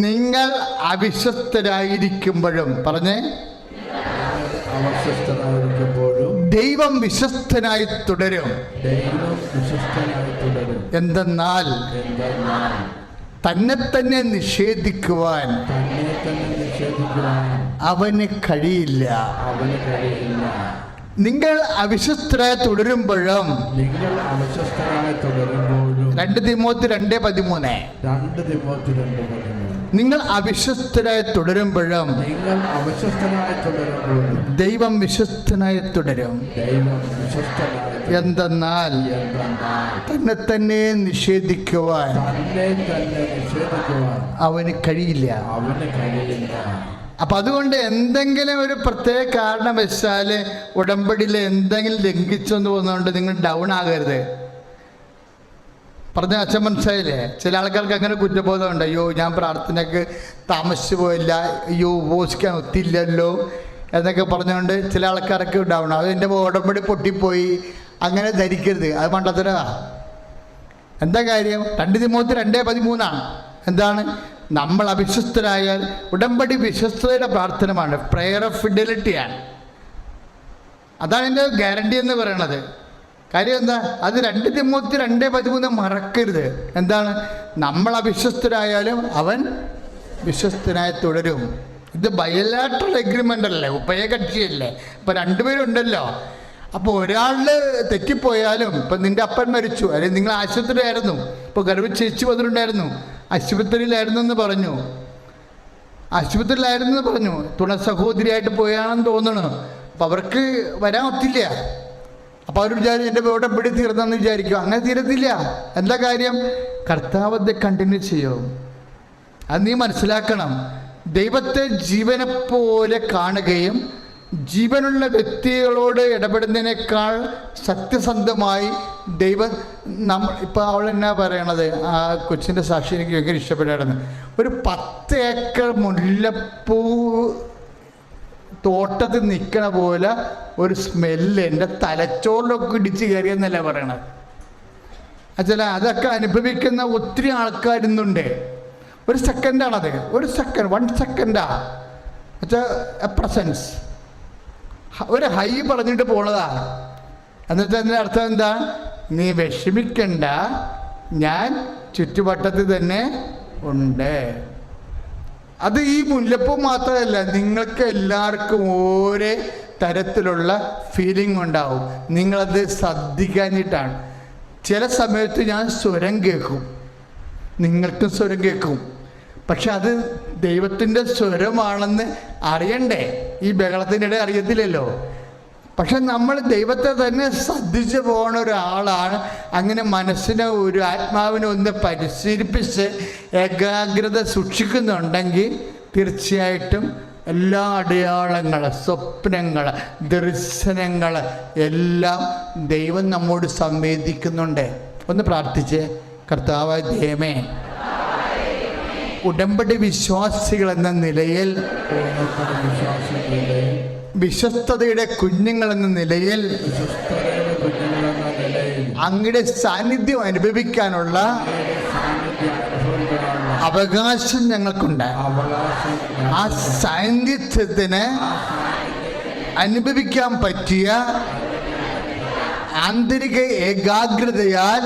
നിങ്ങൾ അവിശ്വസ്തരായിരിക്കുമ്പോഴും പറഞ്ഞേ, ദൈവം വിശ്വസ്തനായി തുടരും. എന്തെന്നാൽ തന്നെ തന്നെ നിഷേധിക്കുവാൻ അവന് കഴിയില്ല. നിങ്ങൾ അവിശ്വസ്തരായി തുടരുമ്പോഴും 2 തിമോത്തി 2:13 നിങ്ങൾ അവിശ്വസ്തരായി തുടരുമ്പോഴും ദൈവം വിശ്വസ്തനായി തുടരും. എന്തെന്നാൽ തന്നെ തന്നെ നിഷേധിക്കുവാൻ അവന് കഴിയില്ല. അപ്പൊ അതുകൊണ്ട് എന്തെങ്കിലും ഒരു പ്രത്യേക കാരണവശാൽ ഉടമ്പടിയിൽ എന്തെങ്കിലും ലംഘിച്ചെന്ന് തോന്നുന്നുണ്ട് നിങ്ങൾ ഡൗൺ ആകരുത്. പറഞ്ഞ അച്ഛൻ മനസ്സിലായില്ലേ? ചില ആൾക്കാർക്ക് അങ്ങനെ കുറ്റബോധമുണ്ട്. അയ്യോ ഞാൻ പ്രാർത്ഥനയ്ക്ക് താമസിച്ചു പോയില്ല, അയ്യോ ഉപവസിക്കാൻ ഒത്തില്ലല്ലോ എന്നൊക്കെ പറഞ്ഞുകൊണ്ട് ചില ആൾക്കാരൊക്കെ ഡൗൺ. അതിൻ്റെ ഉടമ്പടി പൊട്ടിപ്പോയി അങ്ങനെ ധരിക്കരുത്. അത് മണ്ടത്തരാ. എന്താ കാര്യം? 2 തിമോത്തി 2:13 എന്താണ്? നമ്മൾ അവിശ്വസ്തരായാൽ, ഉടമ്പടി വിശ്വസ്തയുടെ പ്രാർത്ഥനമാണ്, പ്രെയർ ഓഫ് ഫിഡലിറ്റിയാണ്. അതാണ് എൻ്റെ ഗ്യാരണ്ടി എന്ന് പറയണത്. കാര്യം എന്താ? അത് 2 തിമോത്തി 2:13 മറക്കരുത്. എന്താണ്? നമ്മൾ അവിശ്വസ്തരായാലും അവൻ വിശ്വസ്തനായി തുടരും. ഇത് ബയലാട്രൽ എഗ്രിമെൻ്റ് അല്ലേ, ഉഭയകക്ഷിയല്ലേ. ഇപ്പം 2 പേരുണ്ടല്ലോ. അപ്പോൾ ഒരാളിൽ തെറ്റിപ്പോയാലും, ഇപ്പം നിൻ്റെ അപ്പൻ മരിച്ചു, അല്ലെങ്കിൽ നിങ്ങൾ ആശുപത്രിയിലായിരുന്നു, ഇപ്പോൾ ഗർഭ ചേച്ചി വന്നിട്ടുണ്ടായിരുന്നു, ആശുപത്രിയിലായിരുന്നു എന്ന് പറഞ്ഞു, തുണ സഹോദരിയായിട്ട് പോയാണെന്ന് തോന്നണു. അപ്പം അവർക്ക് വരാൻ ഒത്തില്ല. അപ്പോൾ അവർ വിചാരിച്ചു എൻ്റെ ഉടമ്പടി തീർന്നെന്ന് വിചാരിക്കും. അങ്ങനെ തീരത്തില്ല. എന്താ കാര്യം? കർത്താവ് അത് കണ്ടിന്യൂ ചെയ്യും. അത് നീ മനസ്സിലാക്കണം. ദൈവത്തെ ജീവനെപ്പോലെ കാണുകയും ജീവനുള്ള വ്യക്തികളോട് ഇടപെടുന്നതിനേക്കാൾ സത്യസന്ധമായി ദൈവം ഇപ്പോൾ അവൾ എന്നാ പറയണത്, ആ കൊച്ചിൻ്റെ സാക്ഷി എനിക്ക് ഭയങ്കര ഇഷ്ടപ്പെട്ടായിരുന്നു. ഒരു 10 ഏക്കർ മുല്ലപ്പൂ തോട്ടത്തിൽ നിൽക്കണ പോലെ ഒരു സ്മെല്ല് എൻ്റെ തലച്ചോറിലൊക്കെ ഇടിച്ച് കയറിയെന്നല്ല പറയണത്. അച്ഛല അതൊക്കെ അനുഭവിക്കുന്ന ഒത്തിരി ആൾക്കാരുന്നുണ്ട്. ഒരു സെക്കൻഡാണത്, 1 സെക്കൻഡാ അച്ഛാ. പ്രസൻസ് ഒരു ഹൈ പറഞ്ഞിട്ട് പോണതാ. എന്നിട്ട് അതിൻ്റെ അർത്ഥം എന്താ? നീ വിഷമിക്കണ്ട, ഞാൻ ചുറ്റുവട്ടത്തിൽ തന്നെ ഉണ്ട്. അത് ഈ മുല്ലപ്പൂ മാത്രമല്ല, നിങ്ങൾക്ക് എല്ലാവർക്കും ഓരോ തരത്തിലുള്ള ഫീലിംഗ് ഉണ്ടാവും. നിങ്ങളത് ശ്രദ്ധിക്കാഞ്ഞിട്ടാണ്. ചില സമയത്ത് ഞാൻ സ്വരം കേൾക്കും, നിങ്ങൾക്കും സ്വരം കേൾക്കും. പക്ഷെ അത് ദൈവത്തിൻ്റെ സ്വരമാണെന്ന് അറിയണ്ടേ? ഈ ബഹളത്തിനിടെ അറിയത്തില്ലല്ലോ. പക്ഷെ നമ്മൾ ദൈവത്തെ തന്നെ ശ്രദ്ധിച്ചു പോണ ഒരാളാണ്. അങ്ങനെ മനസ്സിനെ, ഒരു ആത്മാവിനെ ഒന്ന് പരിശീലിപ്പിച്ച് ഏകാഗ്രത സൂക്ഷിക്കുന്നുണ്ടെങ്കിൽ തീർച്ചയായിട്ടും എല്ലാ അടയാളങ്ങൾ, സ്വപ്നങ്ങൾ, ദർശനങ്ങൾ എല്ലാം ദൈവം നമ്മോട് സംവേദിക്കുന്നുണ്ട്. ഒന്ന് പ്രാർത്ഥിച്ച്, കർത്താവായ ദൈവമേ, ഉടമ്പടി വിശ്വാസികൾ എന്ന നിലയിൽ, വിശ്വസ്തതയുടെ കുഞ്ഞുങ്ങൾ എന്ന നിലയിൽ അങ്ങയുടെ സാന്നിധ്യം അനുഭവിക്കാനുള്ള അവകാശം ഞങ്ങൾക്കുണ്ട്. ആ സാന്നിധ്യത്തിന് അനുഭവിക്കാൻ പറ്റിയ ആന്തരിക ഏകാഗ്രതയാൽ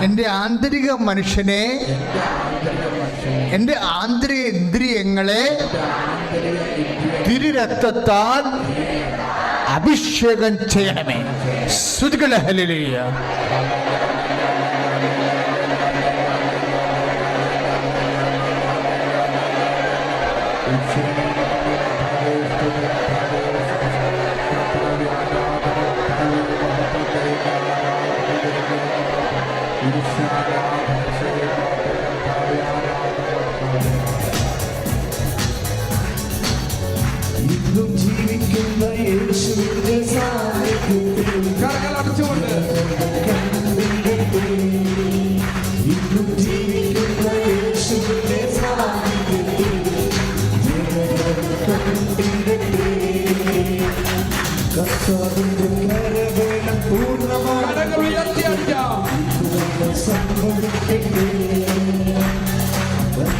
എൻ്റെ ആന്തരിക മനുഷ്യനെ, എൻ്റെ ആന്തരിക ഇന്ദ്രിയങ്ങളെ തിരുരക്തത്താൽ അഭിഷേകം ചെയ്യണമേ. സ്തുതികൾ ഹല്ലേലൂയ. ഇന്നും ജീവിക്കുന്ന യേശുവിന്റെ സാന്നിധ്യത്തിൽ കരങ്ങളടച്ചുകൊണ്ട് ഇന്നും ജീവിക്കുന്ന യേശുവിന്റെ സാന്നിധ്യത്തിൽ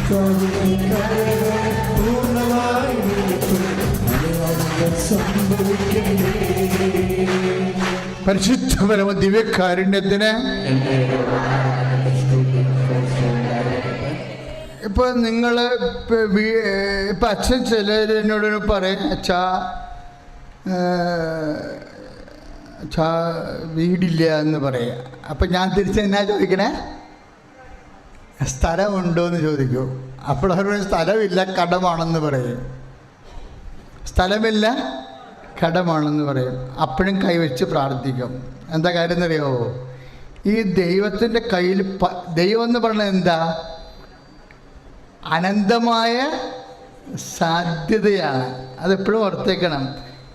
പൂർണ്ണമായി സംഭവിക്കണമേ. പരിശുദ്ധ പരമ ദിവ്യകാരുണ്യത്തിന് ഇപ്പൊ നിങ്ങൾ ഇപ്പൊ അച്ഛൻ ചിലരെന്നോട് പറയും, അച്ഛാ വീടില്ല എന്ന് പറയാം. അപ്പം ഞാൻ തിരിച്ചെന്നാ ചോദിക്കണേ, സ്ഥലമുണ്ടോ എന്ന് ചോദിക്കൂ. അപ്പോൾ അവർ സ്ഥലമില്ല, കടമാണെന്ന് പറയും. സ്ഥലമില്ല, കടമാണെന്ന് പറയും. അപ്പോഴും കൈവച്ച് പ്രാർത്ഥിക്കും. എന്താ കാര്യം എന്നറിയാമോ? ഈ ദൈവത്തിൻ്റെ കയ്യിൽ ദൈവം എന്ന് പറയുന്നത് എന്താ? അനന്തമായ സാധ്യതയാണ്. അതെപ്പോഴും ഓർത്തേക്കണം.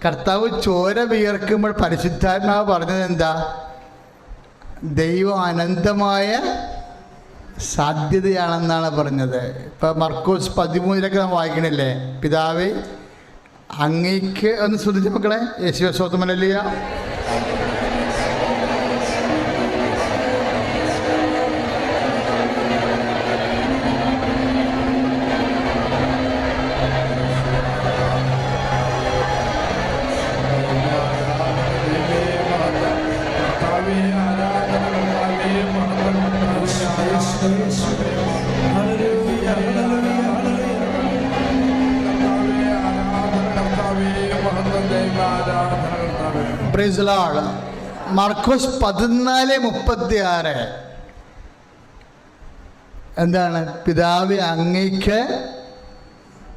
കർത്താവ് ചോര വിയർക്കുമ്പോൾ പരിശുദ്ധാത്മാവ് പറഞ്ഞത് എന്താ? ദൈവം അനന്തമായ സാധ്യതയാണെന്നാണ് പറഞ്ഞത്. ഇപ്പം മർക്കോസ് 13 നാം വായിക്കണില്ലേ? പിതാവേ അങ്ങേക്ക് ഒന്ന് ശ്രദ്ധിച്ച മക്കളെ, യേശുവേ സ്തോത്രം, ഹല്ലേലൂയ. Praise the lord. മർക്കോസ് 14:36 എന്താണ്? പിതാവേ അങ്ങേക്ക്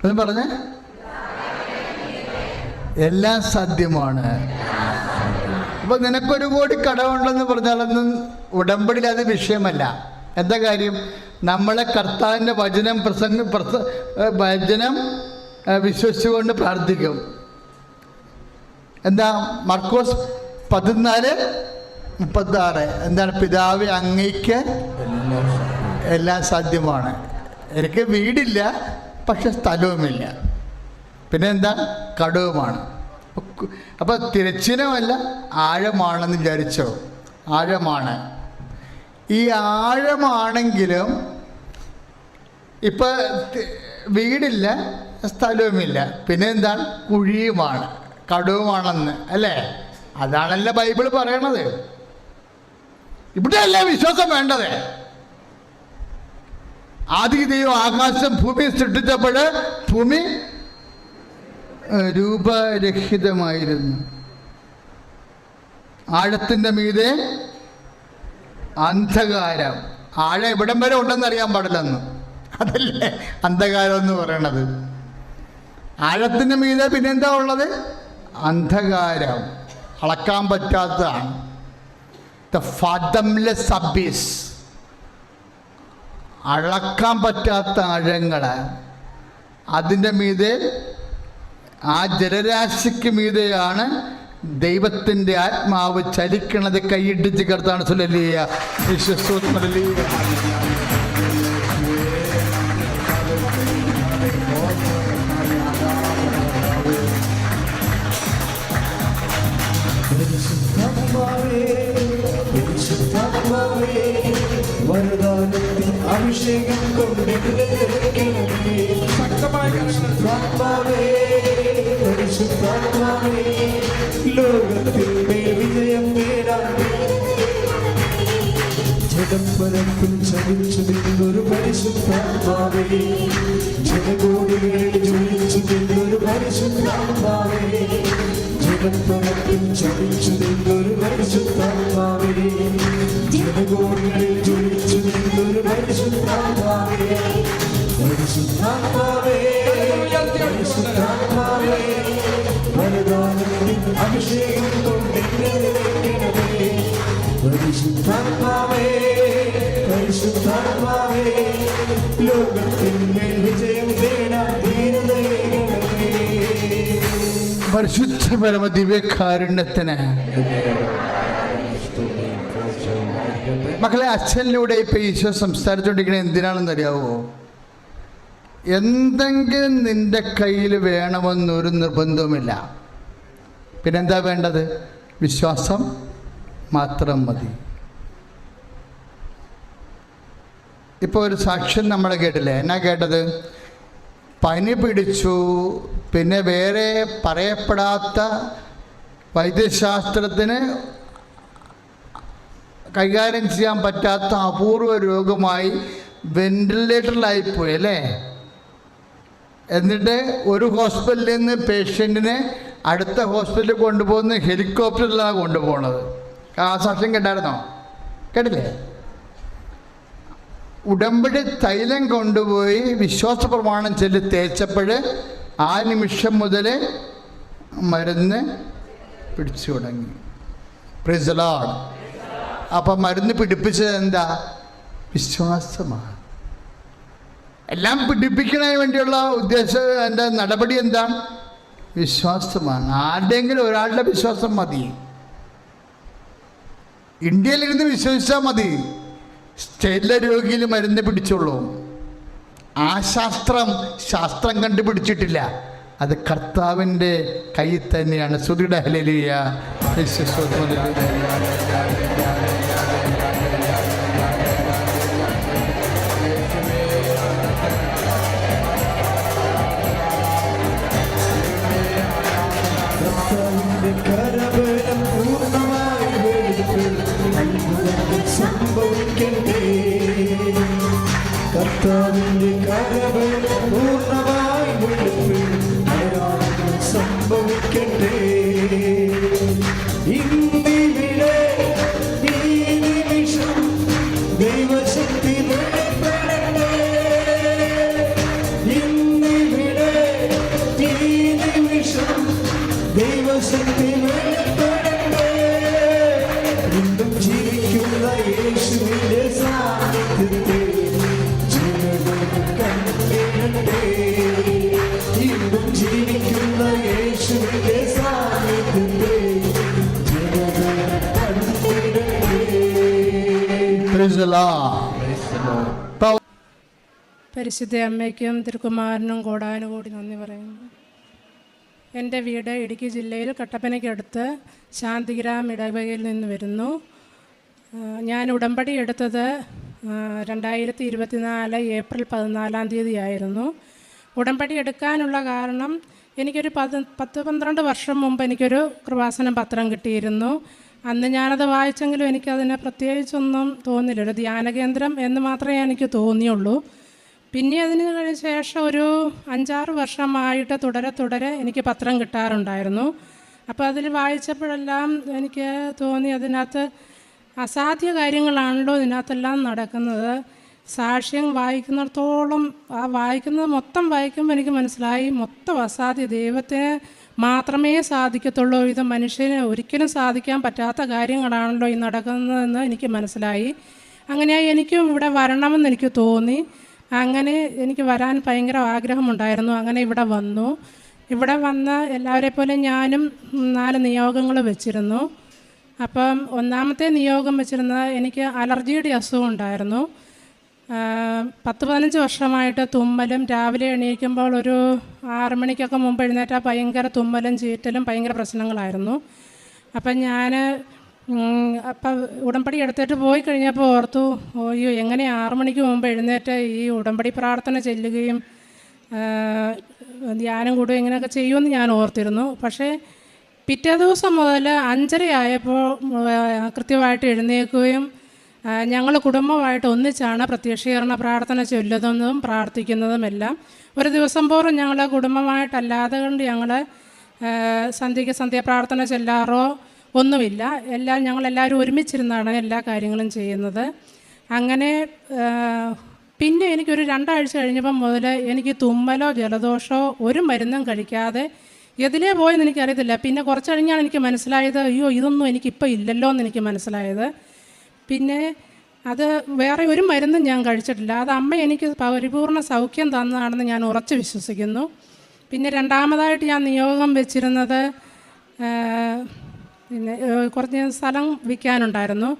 എന്ന് പറഞ്ഞ് എല്ലാം സാധ്യമാണ്. അപ്പൊ നിനക്കൊരു കോടി കടമുണ്ടെന്ന് പറഞ്ഞാലൊന്നും ഉടമ്പടിയിൽ അത് വിഷയമല്ല. എന്താ കാര്യം? നമ്മളെ കർത്താവിൻ്റെ വചനം വചനം വിശ്വസിച്ചുകൊണ്ട് പ്രാർത്ഥിക്കും. എന്താ? മർക്കോസ് 14:36 എന്താണ്? പിതാവേ അങ്ങേക്ക് എല്ലാം സാധ്യമാണ്. എനിക്ക് വീടില്ല, പക്ഷെ സ്ഥലവുമില്ല. പിന്നെ എന്താ? കടവുമാണ്. അപ്പോൾ തിരച്ചിനമല്ല, ആഴമാണെന്ന് വിചാരിച്ചോ? ആഴമാണ്. ഈ ആഴമാണെങ്കിലും ഇപ്പം വീടില്ല, സ്ഥലവുമില്ല, പിന്നെ എന്താണ്? കുഴിയുമാണ്, കടവുമാണെന്ന് അല്ലേ? അതാണല്ലോ ബൈബിൾ പറയണത്. ഇവിടെയല്ലേ വിശ്വാസം വേണ്ടത്? ആദ്യ ദൈവം ആകാശം ഭൂമി സൃഷ്ടിച്ചപ്പോൾ ഭൂമി രൂപരഹിതമായിരുന്നു. ആഴത്തിൻ്റെ മീതെ അന്ധകാരം. ആഴം ഇവിടം വരെ ഉണ്ടെന്ന് അറിയാൻ പാടില്ലെന്ന്. അതല്ലേ അന്ധകാരം എന്ന് പറയണത്. ആഴത്തിൻ്റെ മീതെ പിന്നെന്താ ഉള്ളത്? അന്ധകാരം. അളക്കാൻ പറ്റാത്തതാണ്. ദ ഫാതംലെസ് അബീസ്. അളക്കാൻ പറ്റാത്ത ആഴങ്ങൾ. അതിൻ്റെ മീതെ, ആ ജലരാശിക്ക് മീതെയാണ് ദൈവത്തിൻ്റെ ആത്മാവ് ചലിക്കണത്. കൈയിടിച്ച് കർത്താണ് ഹല്ലേലൂയ. അഭിഷേകം കൊണ്ട് ലോകത്തിൽ വിജയം നേടാൻ ജഗപ്പരപ്പിൽ ചലിച്ചു നിന്നൊരു പരിശുദ്ധാത്മാവേ, ജനകോടികളിൽ ജ്വലിച്ചു നിന്നൊരു പരിശുദ്ധാത്മാവേ, ജഗപ്പരപ്പിൽ ചലിച്ചു നിന്നൊരു പരിശുദ്ധാത്മാവേ, ജനകോടികളിൽ ജ്വലിച്ചു നിന്നൊരു പരിശുദ്ധാത്മാവേ, പരിശുദ്ധാത്മാവേ, പരിശുദ്ധാത്മാവേ, വരദാനത്തിൻ അഭിഷേകം കൊണ്ട് നിറയ്ക്കണമേ. പരിശുദ്ധാത്മാവേ, പരിശുദ്ധാത്മാവേ, ലോകത്തിന്മേൽ വിജയം നേടാൻ ധീരതയേകണമേ. പരിശുദ്ധ പരമ ദിവ്യകാരുണ്യത്തിന് മക്കളെ, അച്ഛനിലൂടെ ഇപ്പം ഈശോ സംസാരിച്ചുകൊണ്ടിരിക്കുന്നത് എന്തിനാണെന്ന് അറിയാവോ? എന്തെങ്കിലും നിൻ്റെ കയ്യിൽ വേണമെന്നൊരു നിർബന്ധവുമില്ല. പിന്നെന്താ വേണ്ടത്? വിശ്വാസം മാത്രം മതി. ഇപ്പോൾ ഒരു സാക്ഷ്യം നമ്മൾ കേട്ടില്ലേ? എന്നാ കേട്ടത്? പനി പിടിച്ചു, പിന്നെ വേറെ പറയപ്പെടാത്ത വൈദ്യശാസ്ത്രത്തിന് കൈകാര്യം ചെയ്യാൻ പറ്റാത്ത അപൂർവ രോഗമായി വെന്റിലേറ്ററിലായിപ്പോയി അല്ലേ? എന്നിട്ട് ഒരു ഹോസ്പിറ്റലിൽ നിന്ന് പേഷ്യൻറ്റിനെ അടുത്ത ഹോസ്പിറ്റലിൽ കൊണ്ടുപോകുന്ന ഹെലികോപ്റ്ററിലാണ് കൊണ്ടുപോകുന്നത്. ആ സാക്ഷ്യം കേട്ടായിരുന്നോ? കേട്ടില്ലേ? ഉടമ്പടി തൈലം കൊണ്ടുപോയി വിശ്വാസ പ്രമാണം ചൊല്ലി തേച്ചപ്പോൾ ആ നിമിഷം മുതൽ മരുന്ന് പിടിച്ചു തുടങ്ങി. Price the Lord. അപ്പം മരുന്ന് പിടിപ്പിച്ചത് എന്താ? വിശ്വാസമാണ്. എല്ലാം പിടിപ്പിക്കുന്നതിന് വേണ്ടിയുള്ള ഉദ്ദേശം, എൻ്റെ നടപടി എന്താണ്? വിശ്വാസമാണ്. ആരുടെയെങ്കിലും ഒരാളുടെ വിശ്വാസം മതി. ഇന്ത്യയിലിരുന്ന് വിശ്വസിച്ചാൽ മതി. സ്റ്റേറ്റിലെ രോഗിയിൽ മരുന്ന് പിടിച്ചോളൂ. ആ ശാസ്ത്രം കണ്ടുപിടിച്ചിട്ടില്ല. അത് കർത്താവിൻ്റെ കയ്യിൽ തന്നെയാണ്. സ്തുതിയുടെ ഹല്ലേലൂയ. കരബലം പൂർണ്ണമായി വെളിപ്പെട്ട് അത്ഭുതങ്ങൾ സംഭവിക്കട്ടെ. കർത്താവിന്റെ കരബലം പൂർണ്ണമായി വെളിപ്പെട്ട് അത്ഭുതങ്ങൾ സംഭവിക്കട്ടെ. ഇന്നിവിടെ ഈ നിമിഷം ദൈവശക്തി വെളിപ്പെടട്ടെ. ഇന്നിവിടെ ഈ നിമിഷം ദൈവശക്തി വെളിപ്പെടട്ടെ. വീണ്ടും ജീവിക്കുന്ന യേശുവിന്റെ സാന്നിധ്യത്തെ ജനങ്ങൾ കണ്ടിടട്ടെ. വീണ്ടും ജീവിക്കുന്ന യേശുവിന്റെ സാന്നിധ്യത്തെ ജനങ്ങൾ കണ്ടിടട്ടെ. Price the Lord. പരിശുദ്ധ അമ്മയ്ക്കും തിരുക്കുമാരനും കോടാനുകൂടി നന്ദി പറയുന്നു. എൻ്റെ വീട് ഇടുക്കി ജില്ലയിൽ കട്ടപ്പനയ്ക്കടുത്ത് ശാന്തിഗ്രാം ഇടവകയിൽ നിന്ന് വരുന്നു. ഞാൻ ഉടമ്പടി എടുത്തത് 2024 ഏപ്രിൽ 14 ആയിരുന്നു. ഉടമ്പടി എടുക്കാനുള്ള കാരണം, എനിക്കൊരു 10-12 വർഷം മുമ്പ് എനിക്കൊരു കൃപാസനം പത്രം കിട്ടിയിരുന്നു. അന്ന് ഞാനത് വായിച്ചെങ്കിലും എനിക്കതിനെ പ്രത്യേകിച്ചൊന്നും തോന്നില്ല. ഒരു ധ്യാനകേന്ദ്രം എന്ന് മാത്രമേ എനിക്ക് തോന്നിയുള്ളൂ. പിന്നെ അതിന് ശേഷം ഒരു 5-6 വർഷമായിട്ട് തുടരെ എനിക്ക് പത്രം കിട്ടാറുണ്ടായിരുന്നു. അപ്പോൾ അതിൽ വായിച്ചപ്പോഴെല്ലാം എനിക്ക് തോന്നി, അതിനകത്ത് അസാധ്യ കാര്യങ്ങളാണല്ലോ ഇതിനകത്തെല്ലാം നടക്കുന്നത്. സാക്ഷ്യം വായിക്കുന്നിടത്തോളം വായിക്കുന്നത് മൊത്തം വായിക്കുമ്പോൾ എനിക്ക് മനസ്സിലായി, മൊത്തം അസാധ്യ, ദൈവത്തിന് മാത്രമേ സാധിക്കത്തുള്ളൂ, ഇത് മനുഷ്യന് ഒരിക്കലും സാധിക്കാൻ പറ്റാത്ത കാര്യങ്ങളാണല്ലോ ഈ നടക്കുന്നതെന്ന് എനിക്ക് മനസ്സിലായി. അങ്ങനെയായി എനിക്കും ഇവിടെ വരണമെന്ന് എനിക്ക് തോന്നി. അങ്ങനെ എനിക്ക് വരാൻ ഭയങ്കര ആഗ്രഹമുണ്ടായിരുന്നു. അങ്ങനെ ഇവിടെ വന്നു. ഇവിടെ വന്ന എല്ലാവരെ പോലെ ഞാനും 4 നിയോഗങ്ങൾ വെച്ചിരുന്നു. അപ്പം ഒന്നാമത്തെ നിയോഗം വെച്ചിരുന്നത്, എനിക്ക് അലർജിയുടെ അസുഖം ഉണ്ടായിരുന്നു. 10-15 വർഷമായിട്ട് തുമ്മലും, രാവിലെ എണീക്കുമ്പോൾ ഒരു 6 മണിക്കൊക്കെ മുമ്പ് എഴുന്നേറ്റാൽ ഭയങ്കര തുമ്മലും ചീറ്റലും ഭയങ്കര പ്രശ്നങ്ങളായിരുന്നു. അപ്പം ഞാൻ ഉടമ്പടി എടുത്തിട്ട് പോയി കഴിഞ്ഞപ്പോൾ ഓർത്തു, അയ്യോ എങ്ങനെ 6 മണിക്ക് മുമ്പ് എഴുന്നേറ്റ് ഈ ഉടമ്പടി പ്രാർത്ഥന ചെല്ലുകയും ധ്യാനം കൂടുകയും ഇങ്ങനെയൊക്കെ ചെയ്യുമെന്ന് ഞാൻ ഓർത്തിരുന്നു. പക്ഷേ പിറ്റേ ദിവസം മുതൽ 5:30 ആയപ്പോൾ കൃത്യമായിട്ട് എഴുന്നേൽക്കുകയും ഞങ്ങൾ കുടുംബമായിട്ട് ഒന്നിച്ചാണ് പ്രത്യക്ഷീകരണ പ്രാർത്ഥന ചൊല്ലുന്നതും പ്രാർത്ഥിക്കുന്നതും എല്ലാം. ഒരു ദിവസം പോലും ഞങ്ങൾ കുടുംബമായിട്ടല്ലാതെ കൊണ്ട് ഞങ്ങൾ സന്ധ്യാപ്രാർത്ഥന ചെല്ലാറോ ഒന്നുമില്ല. ഞങ്ങളെല്ലാവരും ഒരുമിച്ചിരുന്നാണ് എല്ലാ കാര്യങ്ങളും ചെയ്യുന്നത്. അങ്ങനെ പിന്നെ എനിക്കൊരു 2 ആഴ്ച കഴിഞ്ഞപ്പം മുതൽ എനിക്ക് തുമ്മലോ ജലദോഷമോ ഒരു മരുന്നും കഴിക്കാതെ എതിലേ പോയെന്ന് എനിക്കറിയത്തില്ല. പിന്നെ കുറച്ച് കഴിഞ്ഞാണ് എനിക്ക് മനസ്സിലായത്, അയ്യോ ഇതൊന്നും എനിക്കിപ്പോൾ ഇല്ലല്ലോ എന്ന് എനിക്ക് മനസ്സിലായത്. പിന്നെ അത് വേറെ ഒരു മരുന്നും ഞാൻ കഴിച്ചിട്ടില്ല. അത് അമ്മ എനിക്ക് പരിപൂർണ്ണ സൗഖ്യം തന്നതാണെന്ന് ഞാൻ ഉറച്ച് വിശ്വസിക്കുന്നു. പിന്നെ രണ്ടാമതായിട്ട് ഞാൻ നിയോഗം വെച്ചിരുന്നത്, പിന്നെ കുറച്ച് സ്ഥലം വിൽക്കാനുണ്ടായിരുന്നു.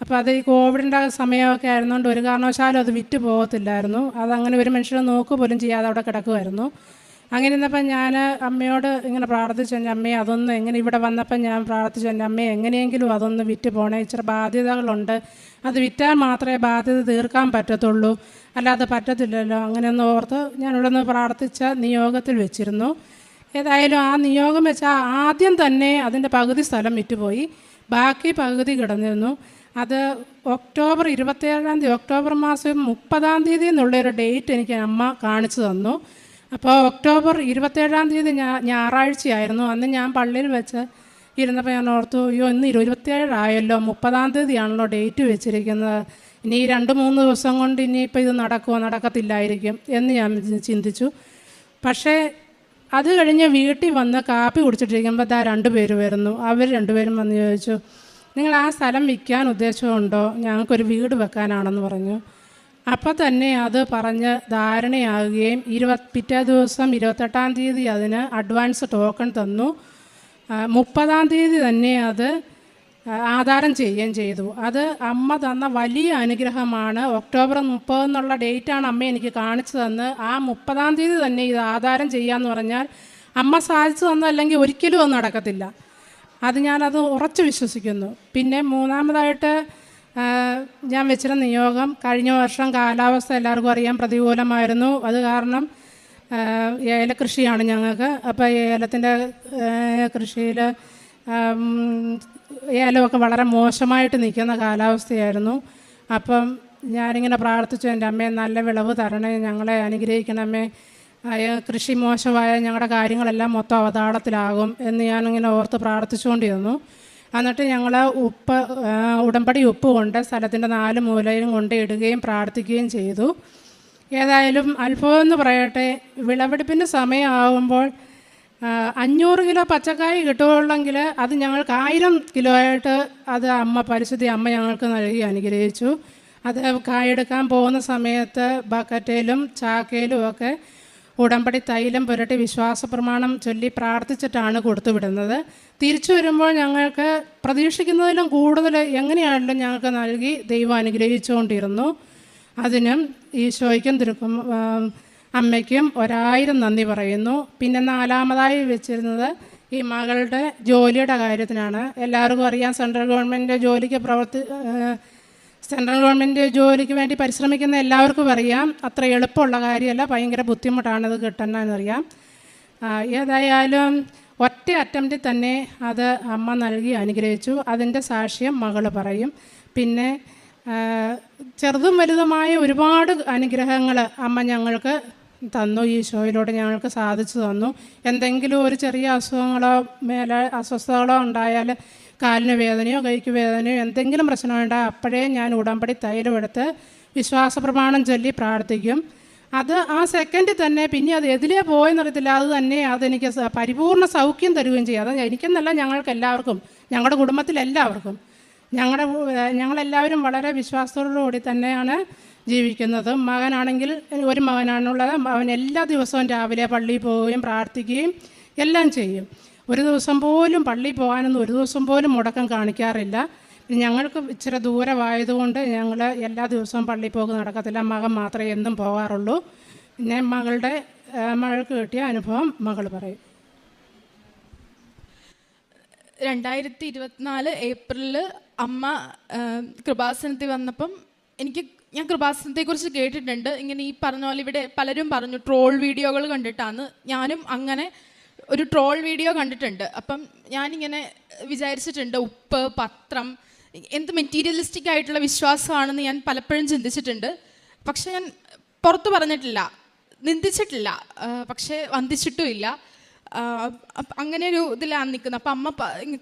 അപ്പോൾ അത് ഈ കോവിഡിൻ്റെ സമയമൊക്കെ ആയിരുന്നുകൊണ്ട് ഒരു കാരണവശാലും അത് വിറ്റ് പോകത്തില്ലായിരുന്നു. അതങ്ങനെ ഒരു മനുഷ്യനെ നോക്കുക പോലും ചെയ്യാതെ അവിടെ കിടക്കുമായിരുന്നു. അങ്ങനെ ഇരുന്നപ്പം ഞാൻ അമ്മയോട് ഇങ്ങനെ പ്രാർത്ഥിച്ചു, എൻ്റെ അമ്മയെ അതൊന്ന് എങ്ങനെ ഇവിടെ വന്നപ്പം ഞാൻ പ്രാർത്ഥിച്ചു, എൻ്റെ അമ്മയെ എങ്ങനെയെങ്കിലും അതൊന്ന് വിറ്റ് പോണേ, ഇച്ചിരി ബാധ്യതകളുണ്ട്, അത് വിറ്റാൽ മാത്രമേ ബാധ്യത തീർക്കാൻ പറ്റത്തുള്ളൂ, അല്ലാതെ പറ്റത്തില്ലല്ലോ. അങ്ങനെയൊന്ന് ഓർത്ത് ഞാൻ ഇവിടെ നിന്ന് പ്രാർത്ഥിച്ച നിയോഗത്തിൽ വെച്ചിരുന്നു. ഏതായാലും ആ നിയോഗം വെച്ചാൽ ആദ്യം തന്നെ അതിൻ്റെ പകുതി സ്ഥലം വിറ്റുപോയി, ബാക്കി പകുതി കിടന്നിരുന്നു. അത് ഒക്ടോബർ 27 ഒക്ടോബർ മാസം 30 എന്നുള്ളൊരു ഡേറ്റ് എനിക്ക് അമ്മ കാണിച്ചു തന്നു. അപ്പോൾ ഒക്ടോബർ 27 ഞായറാഴ്ചയായിരുന്നു. അന്ന് ഞാൻ പള്ളിയിൽ വെച്ച് ഇരുന്നപ്പോൾ ഞാൻ ഓർത്തു, അയ്യോ ഇന്ന് 27 ആയല്ലോ, 30 ഡേറ്റ് വെച്ചിരിക്കുന്നത്, ഇനി 2-3 ദിവസം കൊണ്ട് ഇനിയിപ്പോൾ ഇത് നടക്കുമോ നടക്കത്തില്ലായിരിക്കും എന്ന് ഞാൻ ചിന്തിച്ചു. പക്ഷേ അത് കഴിഞ്ഞ് വീട്ടിൽ വന്ന് കാപ്പി കുടിച്ചിട്ടിരിക്കുമ്പോൾ 2 പേര് വരുന്നു. അവർ 2 പേരും വന്ന് ചോദിച്ചു, നിങ്ങൾ ആ സ്ഥലം വിൽക്കാൻ ഉദ്ദേശമുണ്ടോ, ഞങ്ങൾക്കൊരു വീട് വെക്കാനാണെന്ന് പറഞ്ഞു. അപ്പോൾ തന്നെ അത് പറഞ്ഞ് ധാരണയാകുകയും പിറ്റേ ദിവസം 28 അതിന് അഡ്വാൻസ് ടോക്കൺ തന്നു. 30 തന്നെ അത് ആധാരം ചെയ്യുകയും ചെയ്തു. അത് അമ്മ തന്ന വലിയ അനുഗ്രഹമാണ്. ഒക്ടോബർ 30 എന്നുള്ള ഡേറ്റാണ് അമ്മ എനിക്ക് കാണിച്ചു തന്ന്. ആ 30 തന്നെ ഇത് ആധാരം ചെയ്യാമെന്ന് പറഞ്ഞാൽ അമ്മ സാധിച്ചു തന്നല്ലെങ്കിൽ ഒരിക്കലും അത് നടക്കത്തില്ല. അത് ഞാനത് ഉറച്ചു വിശ്വസിക്കുന്നു. പിന്നെ മൂന്നാമതായിട്ട് ഞാൻ വെച്ചിരുന്ന നിയോഗം, കഴിഞ്ഞ വർഷം കാലാവസ്ഥ എല്ലാവർക്കും അറിയാം പ്രതികൂലമായിരുന്നു. അത് കാരണം ഏലകൃഷിയാണ് ഞങ്ങൾക്ക്. അപ്പോൾ ഏലത്തിൻ്റെ കൃഷിയിൽ ഏലമൊക്കെ വളരെ മോശമായിട്ട് നിൽക്കുന്ന കാലാവസ്ഥയായിരുന്നു. അപ്പം ഞാനിങ്ങനെ പ്രാർത്ഥിച്ചു, എൻ്റെ അമ്മയെ നല്ല വിളവ് തരണേ, ഞങ്ങളെ അനുഗ്രഹിക്കണമേ, കൃഷി മോശമായ ഞങ്ങളുടെ കാര്യങ്ങളെല്ലാം മൊത്തം അവതാളത്തിലാകും എന്ന് ഞാനിങ്ങനെ ഓർത്ത് പ്രാർത്ഥിച്ചുകൊണ്ടിരുന്നു. എന്നിട്ട് ഞങ്ങൾ ഉടമ്പടി ഉപ്പ് കൊണ്ട് സ്ഥലത്തിൻ്റെ 4 മൂലയിലും കൊണ്ട് ഇടുകയും പ്രാർത്ഥിക്കുകയും ചെയ്തു. ഏതായാലും അത്ഭുതം എന്ന് പറയട്ടെ, വിളവെടുപ്പിൻ്റെ സമയമാകുമ്പോൾ 500 കിലോ പച്ചക്കായ് കിട്ടുകയുള്ളെങ്കിൽ അത് ഞങ്ങൾക്ക് 1000 കിലോ ആയിട്ട് അത് പരിശുദ്ധ അമ്മ ഞങ്ങൾക്ക് നൽകി അനുഗ്രഹിച്ചു. അത് കായെടുക്കാൻ പോകുന്ന സമയത്ത് ബക്കറ്റയിലും ചാക്കയിലും ഒക്കെ ഉടമ്പടി തൈലം പുരട്ടി വിശ്വാസ പ്രമാണം ചൊല്ലി പ്രാർത്ഥിച്ചിട്ടാണ് കൊടുത്തു വിടുന്നത്. തിരിച്ചു വരുമ്പോൾ ഞങ്ങൾക്ക് പ്രതീക്ഷിക്കുന്നതിലും കൂടുതൽ എങ്ങനെയാണെങ്കിലും ഞങ്ങൾക്ക് നൽകി ദൈവം അനുഗ്രഹിച്ചുകൊണ്ടിരുന്നു. അതിനും ഈശോയ്ക്കും അമ്മയ്ക്കും 1000 നന്ദി പറയുന്നു. പിന്നെ 4മതായി വെച്ചിരുന്നത് ഈ മകളുടെ ജോലിയുടെ കാര്യത്തിനാണ്. എല്ലാവർക്കും അറിയാം, സെൻട്രൽ ഗവൺമെൻറ് ജോലിക്ക് വേണ്ടി പരിശ്രമിക്കുന്ന എല്ലാവർക്കും അറിയാം, അത്ര എളുപ്പമുള്ള കാര്യമല്ല, ഭയങ്കര ബുദ്ധിമുട്ടാണത് കിട്ടണമെന്നറിയാം. ഏതായാലും ഒറ്റ അറ്റംപ്റ്റിൽ തന്നെ അത് അമ്മ നൽകി അനുഗ്രഹിച്ചു. അതിൻ്റെ സാക്ഷ്യം മകൾ പറയും. പിന്നെ ചെറുതും വലുതുമായ ഒരുപാട് അനുഗ്രഹങ്ങൾ അമ്മ ഞങ്ങൾക്ക് തന്നു. ഈ ഷോയിലൂടെ ഞങ്ങൾക്ക് സാധിച്ചു തന്നു. എന്തെങ്കിലും ഒരു ചെറിയ അസുഖങ്ങളോ അസ്വസ്ഥതകളോ ഉണ്ടായാൽ, കാലിന് വേദനയോ കൈക്ക് വേദനയോ എന്തെങ്കിലും പ്രശ്നമുണ്ടായാൽ അപ്പോഴേ ഞാൻ ഉടമ്പടി തൈലം എടുത്ത് വിശ്വാസ പ്രമാണം ചൊല്ലി പ്രാർത്ഥിക്കും. അത് ആ സെക്കൻഡിൽ തന്നെ, പിന്നെ അത് എതിലേ പോയെന്നറിയത്തില്ല, അത് തന്നെ അതെനിക്ക് പരിപൂർണ്ണ സൗഖ്യം തരുകയും ചെയ്യും. അത് എനിക്കെന്നല്ല, ഞങ്ങൾക്ക് എല്ലാവർക്കും, ഞങ്ങളുടെ കുടുംബത്തിലെല്ലാവർക്കും. ഞങ്ങളെല്ലാവരും വളരെ വിശ്വാസത്തോടുകൂടി തന്നെയാണ് ജീവിക്കുന്നത്. മകനാണെങ്കിൽ ഒരു മകനാണുള്ളത്. അവൻ എല്ലാ ദിവസവും രാവിലെ പള്ളിയിൽ പോവുകയും പ്രാർത്ഥിക്കുകയും എല്ലാം ചെയ്യും. ഒരു ദിവസം പോലും പള്ളിയിൽ പോകാനൊന്നും ഒരു ദിവസം പോലും മുടക്കം കാണിക്കാറില്ല. ഞങ്ങൾക്ക് ഇച്ചിരി ദൂരമായതുകൊണ്ട് ഞങ്ങൾ എല്ലാ ദിവസവും പള്ളിയിൽ പോക്ക് നടക്കത്തില്ല. മകൻ മാത്രമേ എന്നും പോകാറുള്ളൂ. പിന്നെ മകൾക്ക് കിട്ടിയ അനുഭവം മകൾ പറയും. 2024 ഏപ്രിലിൽ അമ്മ കൃപാസനത്തിൽ വന്നപ്പം ഞാൻ കൃപാസനത്തെക്കുറിച്ച് കേട്ടിട്ടുണ്ട്. ഇങ്ങനെ ഈ പറഞ്ഞ പോലെ ഇവിടെ പലരും പറഞ്ഞു ട്രോൾ വീഡിയോകൾ കണ്ടിട്ടാണ്. ഞാനും അങ്ങനെ ഒരു ട്രോൾ വീഡിയോ കണ്ടിട്ടുണ്ട്. അപ്പം ഞാനിങ്ങനെ വിചാരിച്ചിട്ടുണ്ട്, ഉപ്പ്, പത്രം, എന്ത് മെറ്റീരിയലിസ്റ്റിക് ആയിട്ടുള്ള വിശ്വാസമാണെന്ന് ഞാൻ പലപ്പോഴും ചിന്തിച്ചിട്ടുണ്ട്. പക്ഷെ ഞാൻ പുറത്ത് പറഞ്ഞിട്ടില്ല, നിന്ദിച്ചിട്ടില്ല, പക്ഷേ വന്ദിച്ചിട്ടുമില്ല. അങ്ങനെ ഒരു ഇതിലാണ് നിൽക്കുന്നത്. അപ്പം അമ്മ